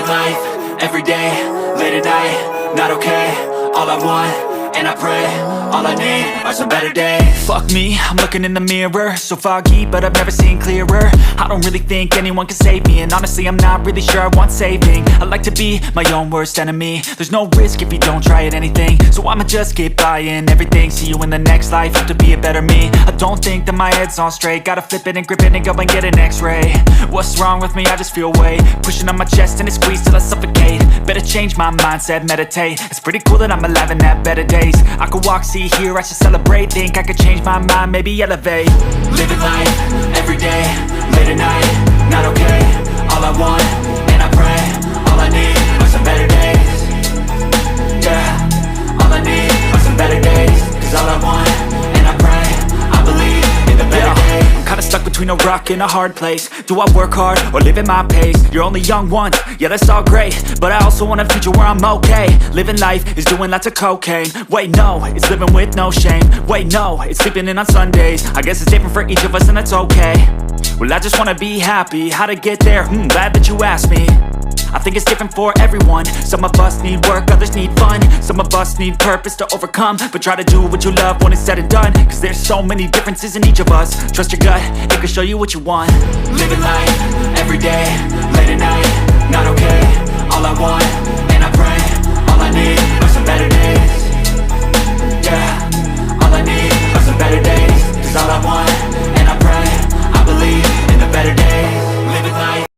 life, everyday, late at night, not okay. All I want, and I pray, all I need are some better days. Fuck me, I'm looking in the mirror, so foggy, but I've never seen clearer. I don't really think anyone can save me, and honestly I'm not really sure I want saving. I like to be my own worst enemy. There's no risk if you don't try at anything, so I'ma just keep buying everything. See you in the next life, have to be a better me. I don't think that my head's on straight, gotta flip it and grip it and go and get an x-ray. What's wrong with me? I just feel weight pushing on my chest and it squeezes till I suffocate. Better change my mindset, meditate. It's pretty cool that I'm alive and have better days. I could walk, see, hear, I should celebrate. Think I could change my mind, maybe elevate. Living life, everyday, late at night, not okay. All I want, and I pray, all I need are some better days. Yeah, all I need are some better days. Cause all I want, and I pray, I believe in the better days. I'm kinda stuck between a rock and a hard place. Do I work hard or live at my pace? You're only young once, yeah that's all great, but I also want a future where I'm okay. Living life is doing lots of cocaine. Wait no, it's living with no shame. Wait no, it's sleeping in on Sundays. I guess it's different for each of us and that's okay. Well I just wanna be happy, how to get there? Glad that you asked me. I think it's different for everyone. Some of us need work, others need fun. Some of us need purpose to overcome. But try to do what you love when it's said and done. Cause there's so many differences in each of us. Trust your gut, it can show you what you want. Living life, everyday, late at night, not okay.